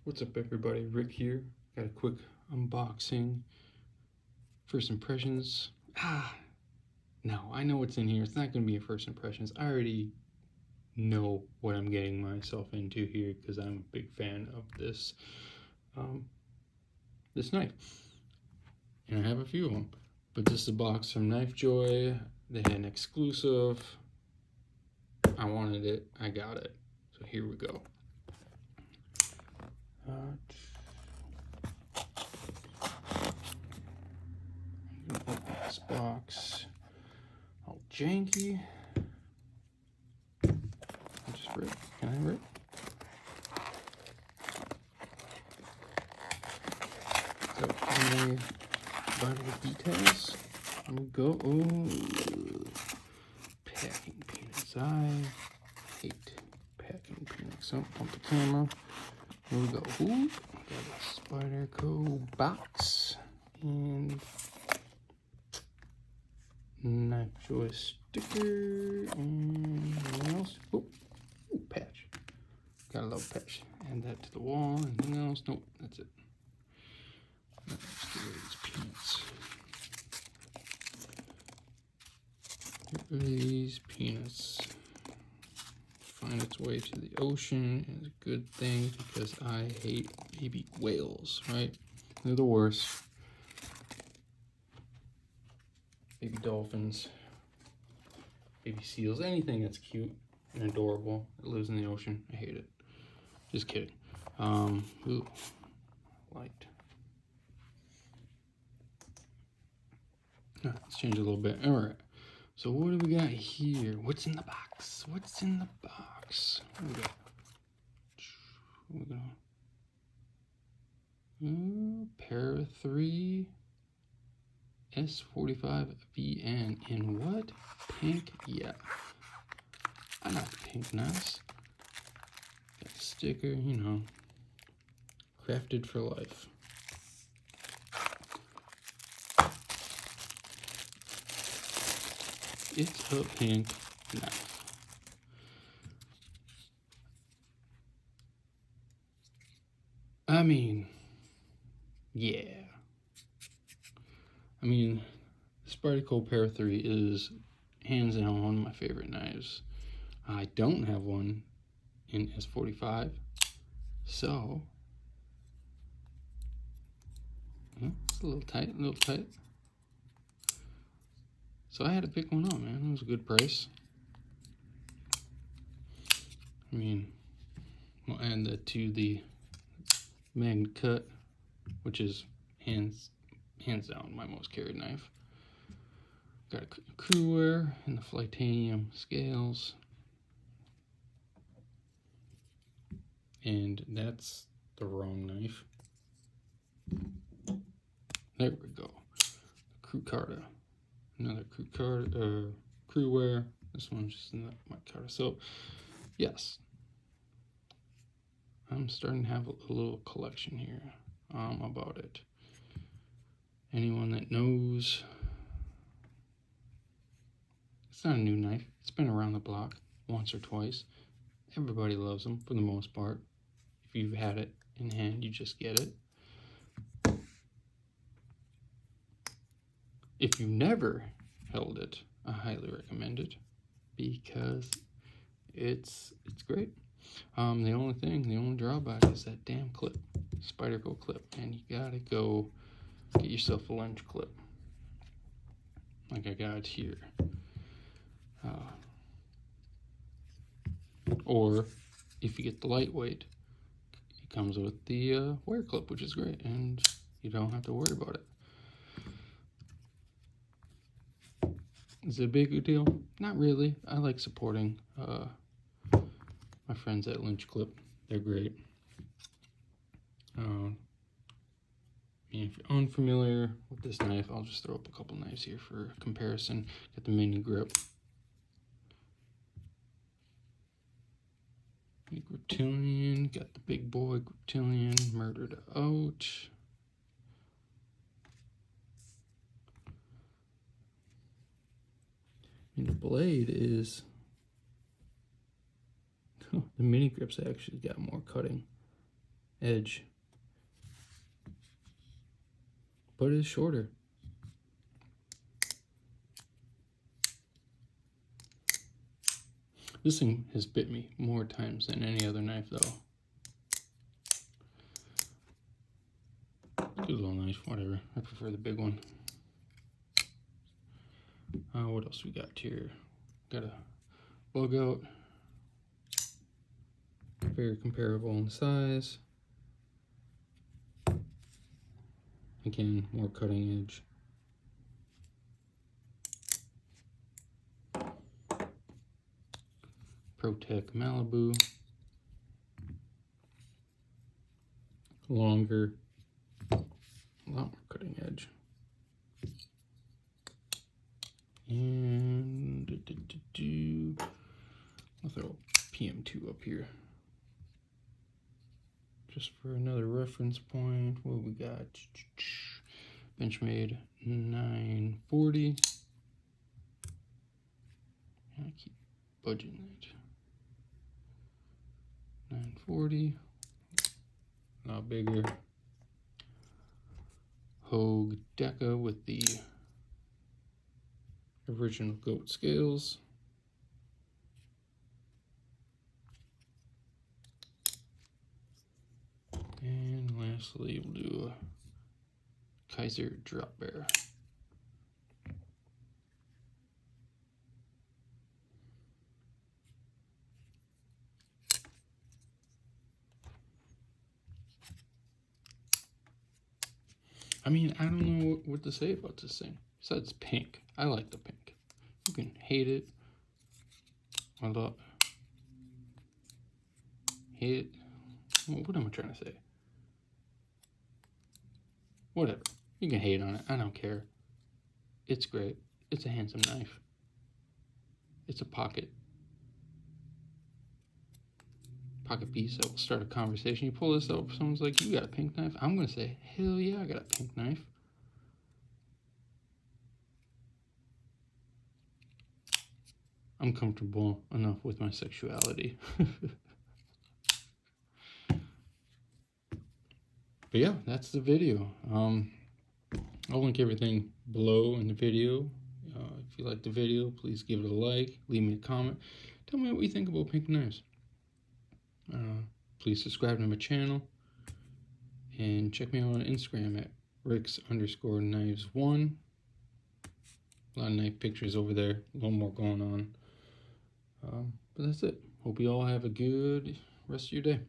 What's up, everybody? Rick here. Got a quick unboxing. First impressions. No, I know what's in here. It's not going to be a first impressions. I already know what I'm getting myself into here because I'm a big fan of this this knife, and I have a few of them. But this is a box from Knife Joy. They had an exclusive. I wanted it. I got it. So here we go. Open this box. All janky. I'll just rip. Can I rip? So, any vital details? Here we go. Ooh. Packing peanuts. I hate packing peanuts. So, pump the camera. Here we go. Ooh. Got a Spyderco box. And Knife Joy sticker. And what else? Oh, patch. Got a little patch. Add that to the wall. Anything else? Nope, that's it. Let's get rid of these peanuts. Get rid of these peanuts. Find its way to the ocean is a good thing because I hate baby whales, right? They're the worst. Baby dolphins, baby seals, anything that's cute and adorable that lives in the ocean. I hate it. Just kidding. Ooh, light. Let's change a little bit. All right. So what do we got here? What's in the box? What's in the box? What we got? Para 3 S45VN in what? Pink? Yeah. I like pink knives. Got a sticker, you know. Crafted for life. It's a pink knife. I mean, yeah. I mean, Spyderco Para 3 is hands down one of my favorite knives. I don't have one in S45, so it's a little tight, So I had to pick one up, man. It was a good price. I mean, we'll add that to the Magnet Cut, which is hands down my most carried knife. Got a crew wear and the Flytanium scales. And that's the wrong knife. There we go. Crew Carta. Another crew card, crew wear. This one's just not my card. So, yes, I'm starting to have a little collection here about it. Anyone that knows, it's not a new knife. It's been around the block once or twice. Everybody loves them for the most part. If you've had it in hand, you just get it. If you've never held it, I highly recommend it because it's great. The only drawback is that damn clip, Spyderco clip, and you gotta go get yourself a lunge clip, like I got here. Or if you get the lightweight, it comes with the wear clip, which is great, and you don't have to worry about it. Is it a big deal? Not really. I like supporting my friends at Lynch Clip. They're great. If you're unfamiliar with this knife, I'll just throw up a couple knives here for comparison. Got the mini grip. Griptilian, got the big boy Griptilian, murdered out. And the blade is, the mini grips actually got more cutting. edge, but it's shorter. This thing has bit me more times than any other knife, though. It's a little knife, whatever. I prefer the big one. What else we got here? Got a bug out. Very comparable in size. Again, more cutting edge. ProTech Malibu. Longer. A lot more cutting edge. And I'll throw PM2 up here. Just for another reference point, what we got? Benchmade 940. I keep budging that. 940. A lot bigger. Hogue Deca with the original goat scales. And lastly, we'll do a Kaiser drop bear. I mean, I don't know what to say about this thing. Besides pink. I like the pink. You can hate it. I love hate it. What am I trying to say? Whatever. You can hate on it. I don't care. It's great. It's a handsome knife. It's a pocket piece that will start a conversation. You pull this up, someone's like, you got a pink knife? I'm going to say, hell yeah, I got a pink knife. I'm comfortable enough with my sexuality. But yeah, that's the video. I'll link everything below in the video. If you like the video, please give it a like, leave me a comment. Tell me what you think about pink knives. Please subscribe to my channel and check me out on Instagram at Ricks_knives1. A lot of knife pictures over there, a little more going on. But that's it. Hope you all have a good rest of your day.